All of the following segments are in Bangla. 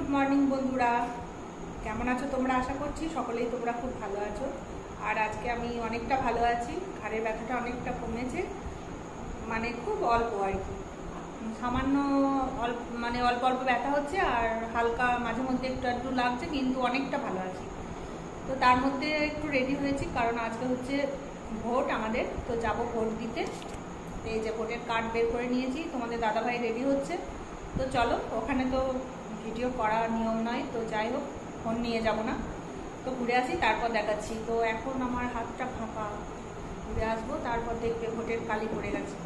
গুড মর্নিং বন্ধুরা, কেমন আছো তোমরা? আশা করছি সকলেই তোমরা খুব ভালো আছো। আর আজকে আমি অনেকটা ভালো আছি। ঘাড়ের ব্যথাটা অনেকটা কমেছে, মানে খুব অল্প আর কি, সামান্য অল্প, মানে অল্প অল্প ব্যথা হচ্ছে আর হালকা মাঝে মধ্যে একটু একটু লাগছে, কিন্তু অনেকটা ভালো আছি। তো তার মধ্যে একটু রেডি হয়েছি, কারণ আজকে হচ্ছে ভোট আমাদের, তো যাব ভোট দিতে। এই যে ভোটের কার্ড বের করে নিয়েছি, তোমাদের দাদাভাই রেডি হচ্ছে। তো চলো, ওখানে তো ভিডিও করা নিয়ম নয়, তো যাই হোক ফোন নিয়ে যাব না, তো ঘুরে আসি তারপর দেখাচ্ছি। তো এখন আমার হাতটা ফাঁকা, ঘুরে আসবো তারপর দেখবে ভোটের কালি পড়ে গেছে।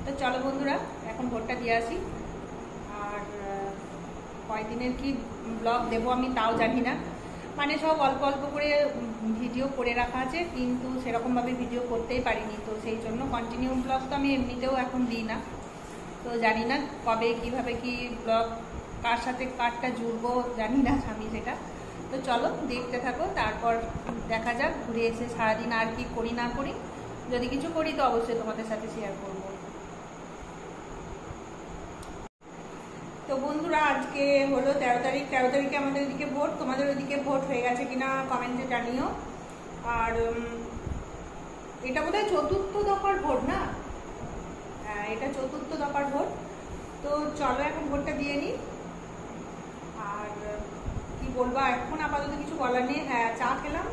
তো চলো বন্ধুরা, এখন ভোটটা দিয়ে আসি। আর কয়দিনের কি ব্লগ দেবো আমি তাও জানি না, মানে সব অল্প অল্প করে ভিডিও করে রাখা আছে, কিন্তু সেরকমভাবে ভিডিও করতেই পারিনি। তো সেই জন্য কন্টিনিউ ব্লগ তো আমি এমনিতেও এখন দিই না। তো জানি না কবে কিভাবে কি ব্লগ, কার সাথে কারটা জুড়বো জানি না আমি সেটা। তো চলো দেখতে থাকো, তারপর দেখা যাক ঘুরে এসে সারাদিন আর কি করি না করি। যদি কিছু করি তো অবশ্যই তোমাদের সাথে শেয়ার করব। তো বন্ধুরা, আজকে হলো 13 তারিখ। 13 তারিখে আমাদের এদিকে ভোট, তোমাদের ওইদিকে ভোট হয়ে গেছে কিনা কমেন্টে জানিও। আর এটা বোধহয় চতুর্থ দফার ভোট না? হ্যাঁ, এটা চতুর্থ দফার ভোট। তো চলো এখন ভোটটা দিয়ে নিই। আর কি বলবো, এখন আপাতত কিছু বলার নেই। হ্যাঁ, চা খেলাম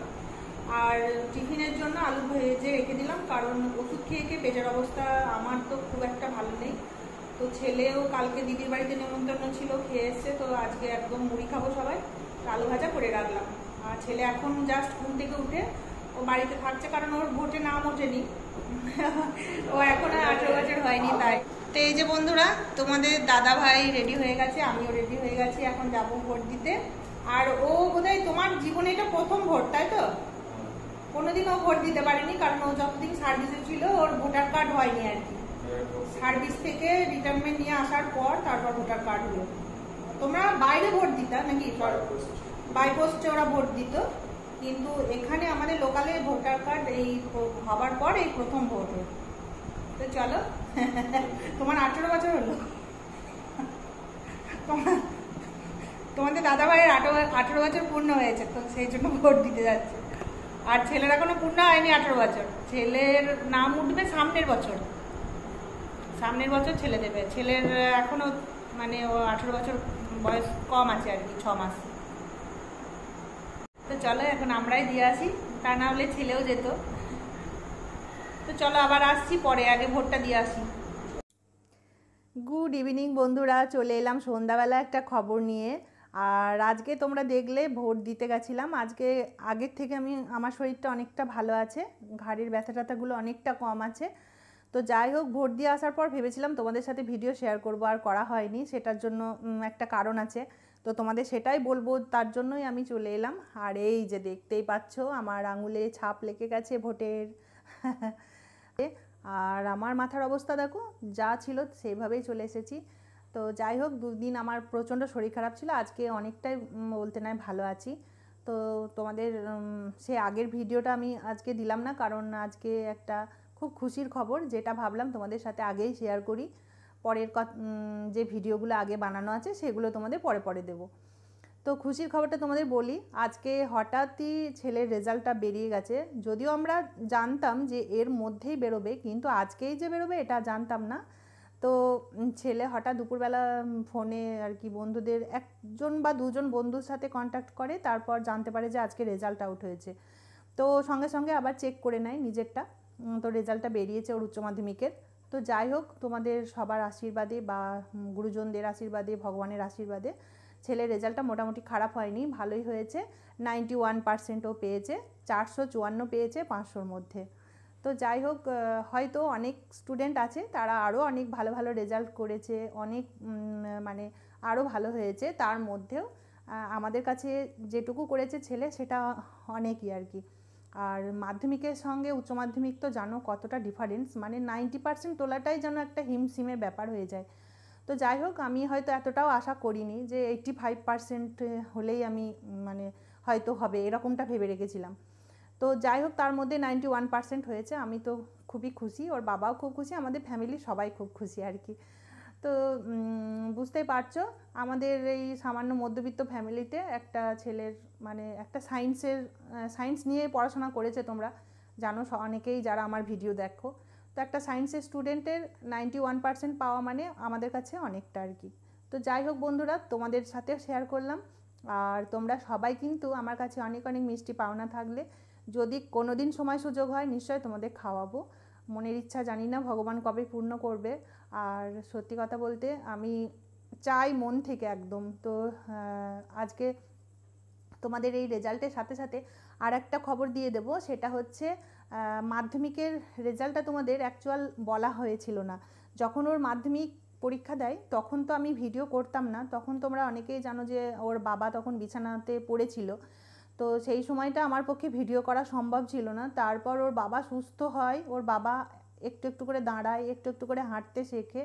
আর টিফিনের জন্য আলু ভেজে রেখে দিলাম, কারণ ওষুধ খেয়ে খেয়ে পেটের অবস্থা আমার তো খুব একটা ভালো নেই। তো ছেলেও কালকে দিদির বাড়িতে নেমন্তন্ন ছিল, খেয়ে এসছে। তো আজকে একদম মুড়ি খাবো সবাই, আলু ভাজা করে রাখলাম। আর ছেলে এখন জাস্ট ঘুম থেকে উঠে ও বাড়িতে থাকছে, কারণ ওর ভোটে নাম ওঠেনি। ও এখন 18 বছর হয়নি তাই। তো এই যে বন্ধুরা, তোমাদের দাদা ভাই রেডি হয়ে গেছে, আমিও রেডি হয়ে গেছি, এখন যাব ভোট দিতে। আর ও বোধহয় তোমার জীবনে এটা প্রথম ভোট, তাই তো? কোনোদিন ও ভোট দিতে পারেনি, কারণ ও যতদিন সার্ভিসে ছিল ওর ভোটার কার্ড হয়নি আর কি। সার্ভিস থেকে রিটায়ারমেন্ট নিয়ে আসার পর তারপর ভোটার কার্ড হলো। তোমরা বাইরে ভোট দিতা নাকি? বাই পোস্টে ওরা ভোট দিত, কিন্তু এখানে আমাদের লোকালে ভোটার কার্ড এই হবার পর এই প্রথম ভোট হলো। তো চলো, তোমার 18 বছর হলো। তোমাদের দাদা ভাইয়ের 18 বছর পূর্ণ হয়েছে, তো সেই জন্য ভোট দিতে যাচ্ছে। আর ছেলের এখনো পূর্ণ হয়নি 18 বছর। ছেলের নাম উঠবে সামনের বছর, সামনের বছর ছেলে দেবে। ছেলের এখনো মানে ও 18 বছর বয়স কম আছে আর কি, 6 মাস। তো চলো এখন আমরাই দিয়ে আসি, তা না হলে ছেলেও যেত। তো চলো আবার আসছি পরে, আগে ভোটটা দিয়ে আসি। গুড ইভিনিং বন্ধুরা, চলে এলাম সন্ধ্যাবেলা একটা খবর নিয়ে। আর আজকে তোমরা দেখলে ভোট দিতে গেছিলাম। আজকে আগের থেকে আমার শরীরটা অনেকটা ভালো আছে, ঘাড়ের ব্যথা ট্যাথাগুলো অনেকটা কম আছে। তো যাই হোক, ভোট দিয়ে আসার পর ভেবেছিলাম তোমাদের সাথে ভিডিও শেয়ার করব, আর করা হয়নি। সেটার জন্য একটা কারণ আছে, তো তোমাদের সেটাই বলবো, তার জন্যই আমি চলে এলাম। আর এই যে দেখতেই পাচ্ছ আমার আঙুলে ছাপ লেগে গেছে ভোটের। আর আমার মাথার অবস্থা দেখো, যা ছিল সেইভাবেই চলে এসেছি। তো যাই হোক, দুদিন আমার প্রচণ্ড শরীর খারাপ ছিল, আজকে অনেকটাই বলতে নাই ভালো আছি। তো তোমাদের সে আগের ভিডিওটা আমি আজকে দিলাম না, কারণ আজকে একটা খুব খুশির খবর, যেটা ভাবলাম তোমাদের সাথে আগেই শেয়ার করি। পরের যে ভিডিওগুলো আগে বানানো আছে সেগুলো তোমাদের পরে পরে দেবো। তো খুশির খবরটা তোমাদের বলি, আজকে হঠাৎই ছেলের রেজাল্টটা বেরিয়ে গেছে। যদিও আমরা জানতাম যে এর মধ্যেই বেরোবে, কিন্তু আজকেই যে বেরোবে এটা জানতাম না। তো ছেলে হঠাৎ দুপুরবেলা ফোনে আর কি বন্ধুদের একজন বা দুজন বন্ধুর সাথে কন্ট্যাক্ট করে, তারপর জানতে পারে যে আজকে রেজাল্ট আউট হয়েছে। তো সঙ্গে সঙ্গে আবার চেক করে নেয় নিজেরটা। তো রেজাল্টটা বেরিয়েছে ওর উচ্চ মাধ্যমিকের। তো যাই হোক, তোমাদের সবার আশীর্বাদে বা গুরুজনদের আশীর্বাদে, ভগবানের আশীর্বাদে ছেলের রেজাল্টটা মোটামুটি খারাপ হয়নি, ভালোই হয়েছে। 91% ও পেয়েছে, 454 পেয়েছে 500-র মধ্যে। তো যাই হোক, হয়তো অনেক স্টুডেন্ট আছে তারা আরও অনেক ভালো ভালো রেজাল্ট করেছে, অনেক মানে আরও ভালো হয়েছে। তার মধ্যেও আমাদের কাছে যেটুকু করেছে ছেলে সেটা অনেকই আর কি। আর মাধ্যমিকের সঙ্গে উচ্চ মাধ্যমিক তো জানো কতটা ডিফারেন্স, মানে 90% তোলাটাই যেন একটা হিমশিমের ব্যাপার হয়ে যায়। তো যাই হোক, আমি হয়তো এতটাও আশা করিনি যে 85% হলেই আমি মানে হয়তো হবে, এরকমটা ভেবে রেখেছিলাম। তো যাই হোক, তার মধ্যে 91% হয়েছে, আমি তো খুবই খুশি, ওর বাবাও খুব খুশি, আমাদের ফ্যামিলি সবাই খুব খুশি আর কি। তো বুঝতেই পারছো আমাদের এই সামান্য মধ্যবিত্ত ফ্যামিলিতে একটা ছেলের মানে একটা সায়েন্স নিয়ে পড়াশোনা করেছে, তোমরা জানো অনেকেই যারা আমার ভিডিও দেখো। তো একটা সায়েন্সের স্টুডেন্টের 91% পাওয়া মানে আমাদের কাছে অনেকটা আর কি। তো যাই হোক বন্ধুরা, তোমাদের সাথে শেয়ার করলাম। আর তোমরা সবাই কিন্তু আমার কাছে অনেক অনেক মিষ্টি পাওনা থাকলে যদি কোনো দিন সময় সুযোগ হয় নিশ্চয়ই তোমাদের খাওয়াবো। মনের ইচ্ছা জানি না ভগবান কবে পূর্ণ করবে। আর সত্যি কথা বলতে আমি চাই মন থেকে একদম। তো আজকে তোমাদের এই রেজাল্টের সাথে সাথে আর একটা খবর দিয়ে দেবো, সেটা হচ্ছে মাধ্যমিকের রেজাল্টটা তোমাদের অ্যাকচুয়াল বলা হয়েছিল না। যখন ওর মাধ্যমিক পরীক্ষা দেয় তখন তো আমি ভিডিও করতাম না, তখন তোমরা অনেকেই জানো যে ওর বাবা তখন বিছানাতে পড়েছিল। তো সেই সময়টা আমার পক্ষে ভিডিও করা সম্ভব ছিল না। তারপর ওর বাবা সুস্থ হয়, ওর বাবা একটু একটু করে দাঁড়ায়, একটু একটু করে হাঁটতে শেখে,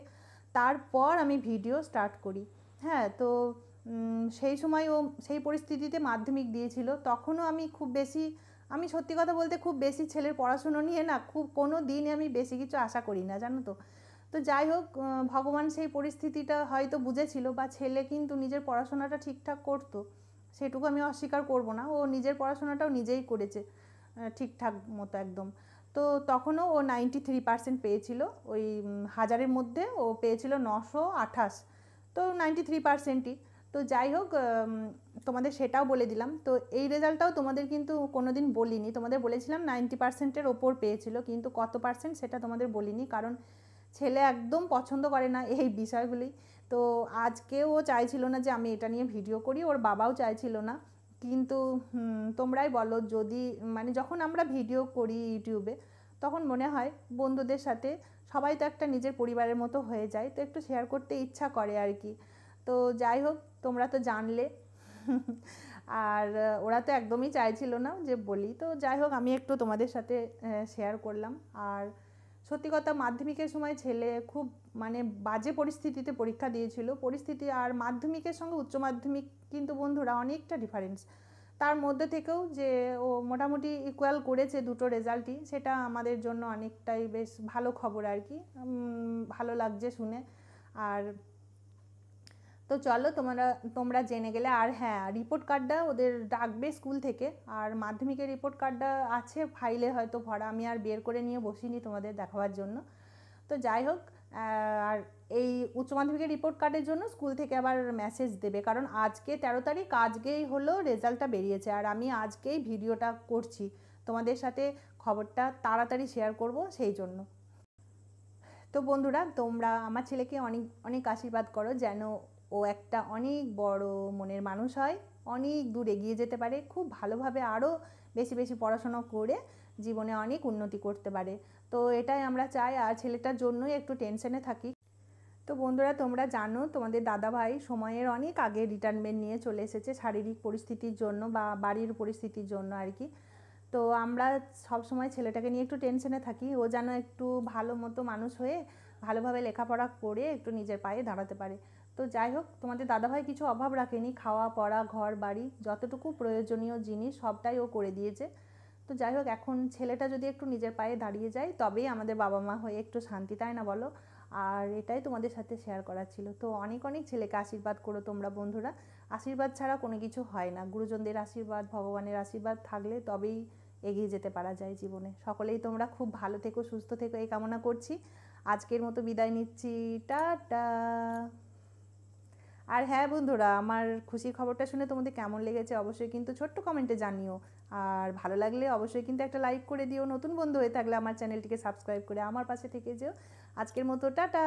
তারপর আমি ভিডিও স্টার্ট করি। হ্যাঁ, তো সেই সময় ও সেই পরিস্থিতিতে মাধ্যমিক দিয়েছিল। তখনও আমি খুব বেশি, আমি সত্যি কথা বলতে খুব বেশি ছেলের পড়াশুনো নিয়ে না খুব কোনো দিনই আমি বেশি কিছু আশা করি না, জানো তো। তো যাই হোক, ভগবান সেই পরিস্থিতিটা হয়তো বুঝেছিল, বা ছেলে কিন্তু নিজের পড়াশোনাটা ঠিকঠাক করতো, সেটুকু আমি অস্বীকার করব না। ও নিজের পড়াশোনাটাও নিজেই করেছে ঠিকঠাক মতো একদম। তো তখনও ও 93% পেয়েছিল, ওই 1000-এর মধ্যে ও পেয়েছিল 928। তো 93%ই। তো যাই হোক, তোমাদের সেটাও বলে দিলাম। তো এই রেজাল্টটাও তোমাদের কিন্তু কোনো দিন বলিনি, তোমাদের বলেছিলাম 90%-এর ওপর পেয়েছিল, কিন্তু কত পার্সেন্ট সেটা তোমাদের বলিনি, কারণ ছেলে একদম পছন্দ করে না এই বিষয়গুলি। তো আজকেও ও চাইছিল না যে আমি এটা নিয়ে ভিডিও করি, ওর বাবাও চাইছিল না। কিন্তু তোমরাই বলো, যদি মানে যখন আমরা ভিডিও করি ইউটিউবে তখন মনে হয় বন্ধুদের সাথে সবাই তো একটা নিজের পরিবারের মতো হয়ে যায়, তো একটু শেয়ার করতে ইচ্ছা করে আর কি। তো যাই হোক, তোমরা তো জানলে। আর ওরা তো একদমই চাইছিল না যে বলি। তো যাই হোক, আমি একটু তোমাদের সাথে শেয়ার করলাম। আর সত্যি কথা, মাধ্যমিকের সময় ছেলে খুব মানে বাজে পরিস্থিতিতে পরীক্ষা দিয়েছিল। পরিস্থিতি আর মাধ্যমিকের সঙ্গে উচ্চ মাধ্যমিক কিন্তু বন্ধুরা অনেকটা ডিফারেন্স। তার মধ্যে থেকেও যে ও মোটামুটি ইকুয়াল করেছে দুটো রেজাল্টই, সেটা আমাদের জন্য অনেকটাই বেশ ভালো খবর আর কি। ভালো লাগছে শুনে। আর তো চলো, তোমরা জেনে গেলে। আর হ্যাঁ, রিপোর্ট কার্ডটা ওদের ডাকবে স্কুল থেকে, আর মাধ্যমিকের রিপোর্ট কার্ডটা আছে ফাইলে হয়তো ভরা, আমি আর বের করে নিয়ে বসিনি তোমাদের দেখাবার জন্য। তো যাই হোক, আর এই উচ্চ মাধ্যমিকের রিপোর্ট কার্ডের জন্য স্কুল থেকে আবার মেসেজ দেবে, কারণ আজকে 13 তারিখ, আজকেই হলো রেজাল্টটা বেরিয়েছে, আর আমি আজকেই ভিডিওটা করছি, তোমাদের সাথে খবরটা তাড়াতাড়ি শেয়ার করব সেই জন্য। তো বন্ধুরা, তোমরা আমার ছেলেকে অনেক অনেক আশীর্বাদ করো যেন ও একটা অনেক বড় মনের মানুষ হয়, অনেক দূর এগিয়ে যেতে পারে, খুব ভালোভাবে আরও বেশি বেশি পড়াশোনা করে জীবনে অনেক উন্নতি করতে পারে। তো এটাই আমরা চাই, আর ছেলেটার জন্যই একটু টেনশনে থাকি। তো বন্ধুরা, তোমরা জানো তোমাদের দাদাভাই সময়ের অনেক আগে রিটায়ারমেন্ট নিয়ে চলে এসেছে, শারীরিক পরিস্থিতির জন্য বা বাড়ির পরিস্থিতির জন্য আর কি। তো আমরা সব সময় ছেলেটাকে নিয়ে একটু টেনশনে থাকি, ও যেন একটু ভালো মতো মানুষ হয়ে ভালোভাবে লেখাপড়া করে একটু নিজের পায়ে দাঁড়াতে পারে। তো যাই হোক, তোমাদের দাদাভাই কিছু অভাব রাখেনি, খাওয়া পড়া ঘর বাড়ি যতটুকু প্রয়োজনীয় জিনিস সবটাই ও করে দিয়েছে। তো যাই হোক, এখন ছেলেটা যদি একটু নিজের পায়ে দাঁড়িয়ে যায় তবেই আমাদের বাবা মা হয়ে একটু শান্তি, তাই না বলো? আর এটাই তোমাদের সাথে শেয়ার করার ছিল। তো অনেক অনেক ছেলেকে আশীর্বাদ করো তোমরা বন্ধুরা। আশীর্বাদ ছাড়া কোনো কিছু হয় না, গুরুজনদের আশীর্বাদ, ভগবানের আশীর্বাদ থাকলে তবেই এগিয়ে যেতে পারা যায় জীবনে। সকলেই তোমরা খুব ভালো থেকো, সুস্থ থেকো, এই কামনা করছি। আজকের মতো বিদায় নিচ্ছি, টাটা। আর হ্যাঁ বন্ধুরা, আমার খুশির খবরটা শুনে তোমাদের কেমন লেগেছে অবশ্যই কিন্তু ছোট্ট কমেন্টে জানিও। আর ভালো লাগলে অবশ্যই কিন্তু একটা লাইক করে দিও, নতুন বন্ধু হয়ে থাকলে আমার চ্যানেলটিকে সাবস্ক্রাইব করে আমার পাশে থেকে যেও। আজকের মতো টাটা।